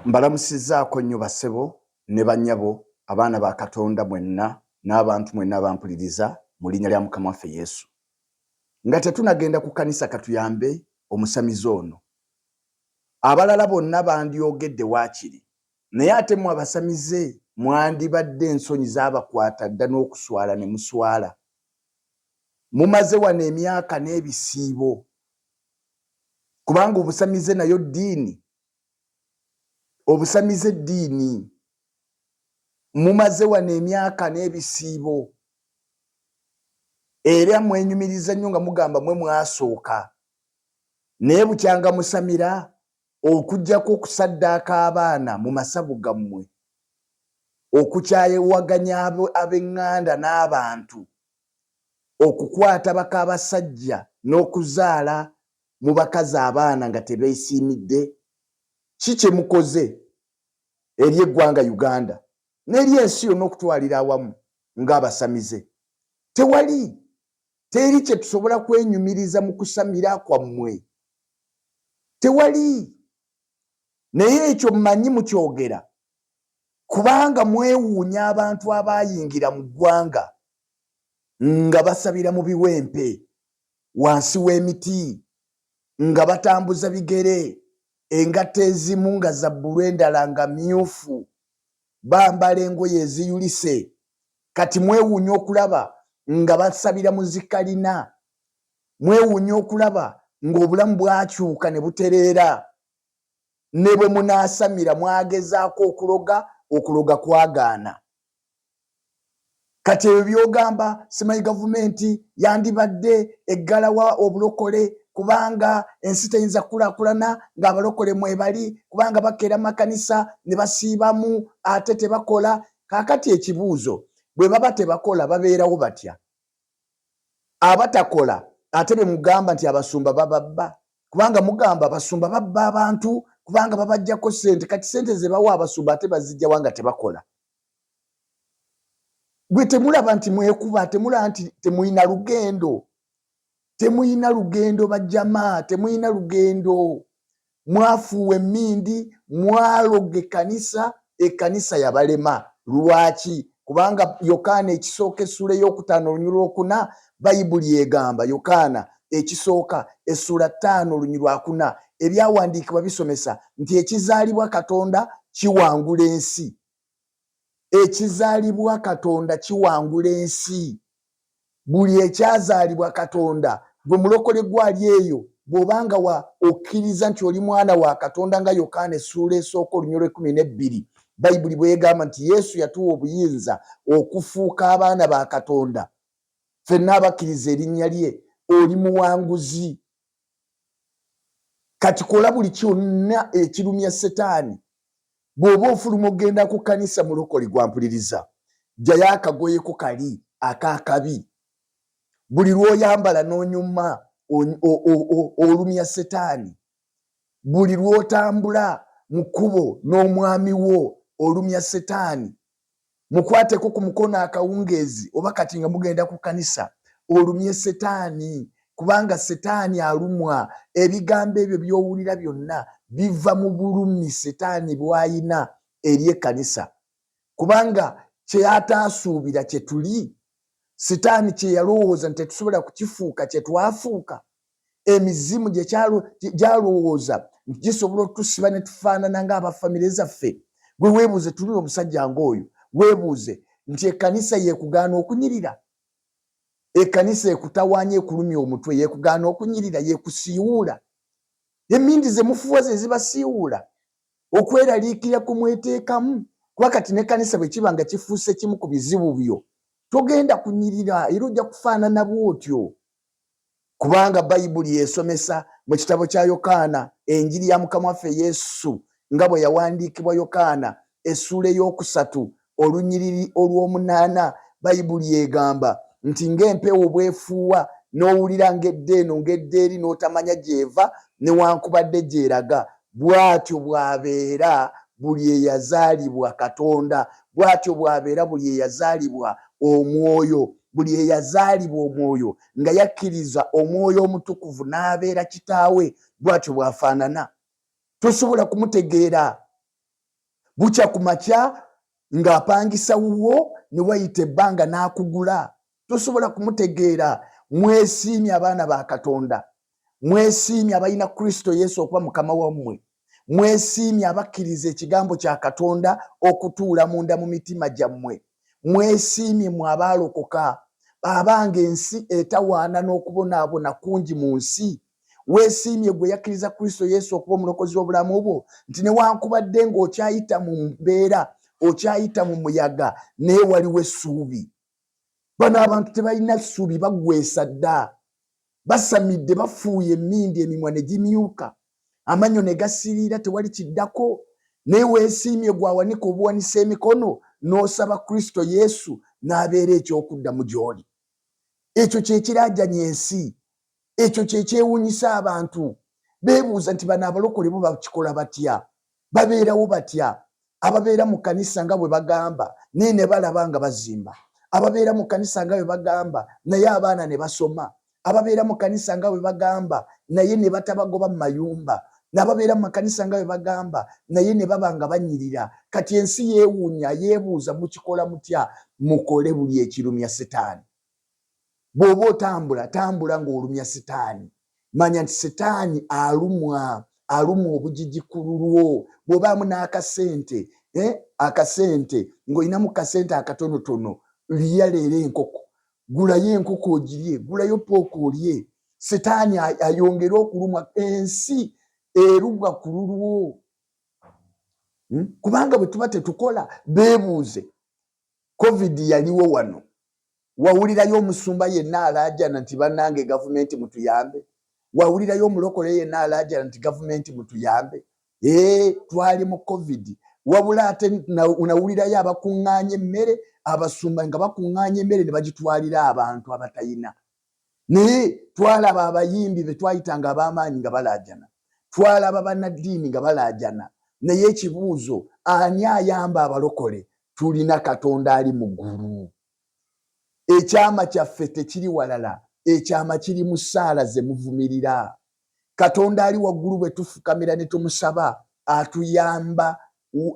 Mbalamusizaako nnyo basebo ne bannyabo abaana ba Katonda mwenna n'abantu mwenna abampuliriza mu linnya lya Mukama waffe Yesu. Nga tetunagenda ku kkanisa katuyambe omusamizi ono. Abalala bonna bandyogedde waakiri, naye ate mmwe abasamize mwandibadde ensonyi z'abakwata dda n'okuswala ne muswala. Mumaze wano emyaka n'ebisiibo, kubanga obusamize nayo ddiini. Obusamize ddiini. Mumaze wano emyaka n'ebisiibo. Era mwenyumiriza nnyo nga mugamba mwe mwasooka. Naye bukyanga musamira okuggyako okusaddaaka abaana mu masabu gammwe, okukyayewaganya ab'eŋŋanda n'abantu, okukwata baka abasajja n'okuzaala mu bakazi abaana nga tebeesiimidde. Ki kye mukoze eri eggwanga Uganda n'eri ensi yonna okutwalira awamu ng'abasamize? Tewali. Teri kye tusobola kwenyumiriza mu kusamira kwammwe. Tewali. Naye ekyo mmanyi mukyogera kubanga mwewuunya abantu abayingira mu ggwanga nga basabira mu biwempe, wansi w'emiti, nga batambuza bigere, engato ezimu nga za bbulu endala nga myufu, bambala engoye eziyulise. Kati mwewuunya okulaba nga basabira mu zikalina, mwewuunya okulaba ng'obulamu bwakyuka ne butereera. Ne bwe munaasamira mwagezaako okuloga kwagaana. Kati ebyo by'ogamba simanyi gavumenti yandibadde eggalawa obulokole kubanga ensi teyinza kukulaakulana ng'abalokole mwebali, kubanga bakeera makanisa ne basiibamu ate tebakola. Kaakati ekibuuzo, bwe baba tebakola babeerawo batya? Abatakola ate be mugamba nti abasumba bababba, kubanga mugamba abasumba babba abantu kubanga babaggyako ssente. Kati ssente ze bawa abasumba ate bazijjawa nga tebakola? Gwe temulaba nti mwekuba? Temulaba nti temuyina lugendo? Temuyina lugendo bajjama, temuyina lugendo. Mwafuuwa emmindi, mwaloga ekkanisa yabalema. Lwaki? Kubanga Yokaana ekisooka essula ey'okutaano olunyiriri lwokuna, Bayibuli egamba Yokaana ekisooka essula 5 olunyiriri lwakuna, ebyawandiikibwa bisomesa nti ekizaalibwa Katonda kiwangula ensi. Ekizaalibwa Katonda kiwangula ensi. Buli ekyazaalibwa Katonda, gwe mulokole gwali eyo, bw'obanga okkiriza nti oli mwana wa Katonda nga Yokaana essula esooka olunyiriri 12, Bayibuli bw'egamba nti Yesu yatuwa obuyinza okufuuka abaana ba Katonda. Ffenna abakkiriza erinnya lye, oli muwanguzi. Kati kola buli kyonna ekirumya Setaani. Bw'oba ofuluma ogenda ku kkanisa mulokole gwampuliriza, ggyayo akagoye ko kali akaakabi. Buli lw'oyambala n'onyuma olumya Setaani. Buli lw'otambula mu kkubo n'omwami wo olumya Setaani. Mukwateko ku mukono akawungeezi oba kati nga mugenda ku kkanisa olumye Setaani, kubanga Setaani alumwa. Ebigambo ebyo by'owulira byonna biva mu bulumi Setaani bw'ayina eri ekkanisa, kubanga kye ataasuubira kye tuli. Setaani kye yalowooza nti tetusobola kukifuuka kye twafuuka. Emizimu gye gyalowooza nti gisobola otusiba ne tufaanana ng'abafamire zaffe. Gwe weebuuze, tuli omusajja ng'oyo, weebuuze nti ekkanisa yeekugaana okunyirira? Ekkanisa ekutawaanya ekulumya omutwe yeekugaana okunyirira? Yeekusiiwuula? Emmindi ze mufuwa ze zibasiiwuula? Okweraliikirira kumweteekamu? Kuba kati n'ekkanisa bwe kiba nga kifuuse kimu ku bizibu byo, togenda kunyirira era ojja kufaanana bw'otyo. Kubanga Bayibuli esomesa mu kitabo kya Yokaana, enjiri ya Mukama waffe Yesu nga bwe yawandiikibwa Yokaana essula ey'okusatu olunyiriri olw'omunaana, Bayibuli egamba nti ng'empewo bw'efuuwa n'owulira ng'edda eno ng'edda eri n'otamanya gy'eva newankubadde gy'eraga, bw'atyo bw'abeera buli eyazaalibwa Katonda, bw'atyo bw'abeera buli eyazaalibwa Omwoyo. Buli eyazaalibwa Omwoyo nga yakkiriza Omwoyo Omutukuvu n'abeera kitaawe, bw'atyo bw'afaanana. Tosobola kumutegeera. bucha kumakya ng'apangisa wuwo ne wayita ebbanga n'akugula. Tosobola kumutegeera. Mwesiimye abaana ba Katonda, mwesiimye abalina Kristo Yesu okuba mukama wammwe, mwesiimye abakkiriza ekigambo kya Katonda okutuula munda mu mitima gyammwe, mwesiimye mwe abaalokoka. Abanga ensi etawaana n'okubonaabona kungi mu nsi, weesiimye gwe yakkiriza Kristo Yesu okuba omulokozi w'obulamu bwo, nti newankubadde ng'okyayita mu mbeera, okyayita mu muyaga, naye waliwo essuubi. Bano abantu tebalina ssuubi, baggweesa dda, basamidde, bafuuye emmindi, emimwa ne gimyuka, amannyo ne gasiriira, tewali kiddako. Naye weesiimye gwawanika obuwanisa emikono n'osaba Kristo Yesu n'abeera ekyokuddamu gy'oli. Ekyo kye kiraajanya ensi, ekyo kye kyewuunyisa abantu. Beebuuza nti bano abalokole bo bakikola batya, babeerawo batya? Ababeera mu kkanisa nga bwe bagamba naye ne balaba nga bazimba, ababeera mu kkanisa nga bwe bagamba naye abaana ne basoma, ababeera mu kkanisa nga bwe bagamba naye ne batabagoba mu mayumba, n'ababeera mu kkanisa nga bwe bagamba naye ne baba nga banyirira. Kati ensi yeewuunya, yeebuuza mukikola mutya? Mukole buli ekirumya Setaani. Bw'oba otambula, tambula ng'olumya Setaani. Manya nti Setaani alumwa obujiji ku lulwo. Bw'obaamu n'akasente, akasente ng'olinamu kasente akatonotono, liya leero enkoko, gulayo enkoko ogirye, gulayo pooko olye. Setaani ayongera okulumwa. Ensi erumwa ku lulwo. Kubanga bwe tuba tetukola, beebuuze. COVID yaliwo wano, wawulirayo omusumba yenna alaajana nti bannange gavumenti mutuyambe? Wawulirayo omulokole yenna alaajana nti gavumenti mutuyambe? Twali mu COVID. Wabula ate unawulirayo abakuŋŋaanya emmere, abasumba nga bakuŋŋaanya emmere ne bagitwalira abantu abatayina. Naye twalaba abayimbi be twayitanga ab'amaanyi nga balaajana, twalaba bannaddiini nga balaajana. Naye ekibuuzo, ani ayamba abalokole? Tulina Katonda ali mu ggulu. Ekyama kyaffe tekiri walala, ekyama kiri mu ssaala ze muvumirira. Katonda ali waggulu bwe tufukamira ne tumusaba, atuyamba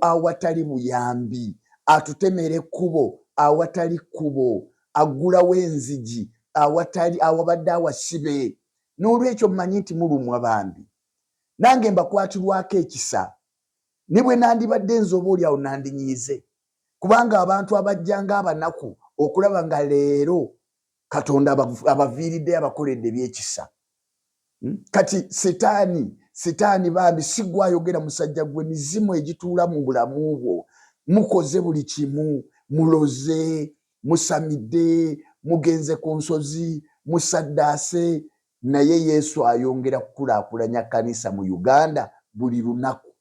awatali buyambi, atutemera ekkubo awatali kkubo, aggulawo enzigi awabadde awasibe. N'olwekyo mmanyi nti mulumwa bambi. Nange mbakwatirwako ekisa, ne bwe nandibadde nze oboolyawo nandinyiize, kubanga abantu abajjanga abanaku okulaba nga leero Katonda abaviiridde abakoledde ebyekisa. Kati Setaani bambi si gwayogera musajja gwe, mizimu egituula mu bulamu bwo. Mukoze buli kimu, muloze, musamidde, mugenze ku nsozi, musaddaase, naye Yesu ayongera kukulaakulanya kkanisa mu Uganda buli lunaku.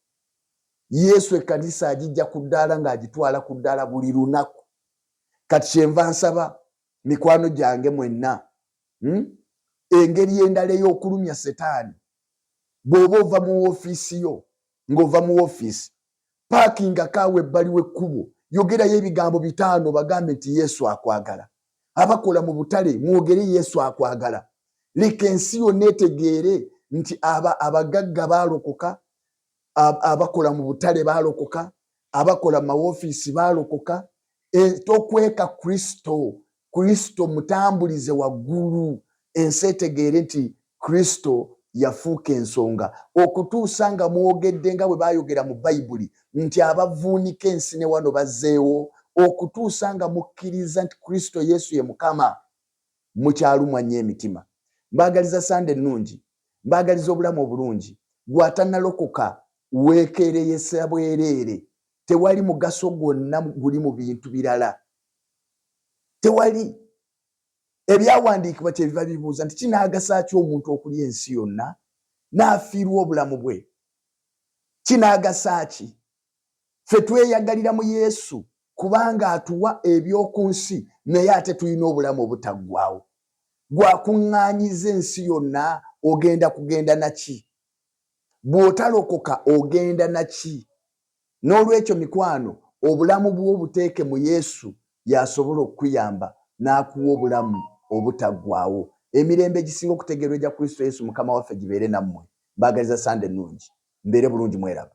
Yesu ekkanisa agijja ku ddaala ng'agitwala ku ddaala buli lunaku. Kati kyenva nsaba mikwano gyange mwenna, engeri endala ey'okulumya Setaani, bw'oba ova mu woofiisi yo, ng'ova mu woofiisi, paakingako awo ebbali w'ekkubo, yogerayo ebigambo 5 bagambe nti Yesu akwagala. Abakola mu butale mwogere Yesu akwagala. Leka ensi yonna etegeere nti abagagga baalokoka, abakola mu butale baalokoka, abakola mu woofiisi baalokoka. Tokweka Kristo mutambulize waggulu, ensi etegeere nti Kristo yafuuka ensonga, okutuusa nga mwogedde nga bwe baayogera mu Bayibuli nti abavuunika ensi ne wano bazzeewo, okutuusa nga mukkiriza nti Kristo Yesu ye Mukama, mukyalumwa nnyo emitima. Mbaagaliza Sande ennungi, mbaagaliza obulamu obulungi. Gw'atannalokoka weekeereyesa bwereere, tewali mugaso gwonna guli mu bintu birala, tewali. Ebyawandiikibwa kyebiva bibuuza nti kinaagasa ki omuntu okulya ensi yonna n'afiirwa obulamu bwe? Kinaagasa ki? Ffe tweyagalira mu Yesu kubanga atuwa eby'oku nsi, naye ate tulina obulamu obutaggwaawo. Gwakuŋŋaanyiza ensi yonna, ogenda kugenda naki? Bw'otalokoka ogenda naki? N'olwekyo mikwano, obulamu bwo buteeke mu Yesu, y'asobola okuyamba n'akuwa obulamu obutaggwaawo. Emirembe egisinga okutegeerwa egya Kristo Yesu Mukama waffe gibeere nammwe. Mbaagaliza Sande ennungi, mbeere bulungi, mweraba.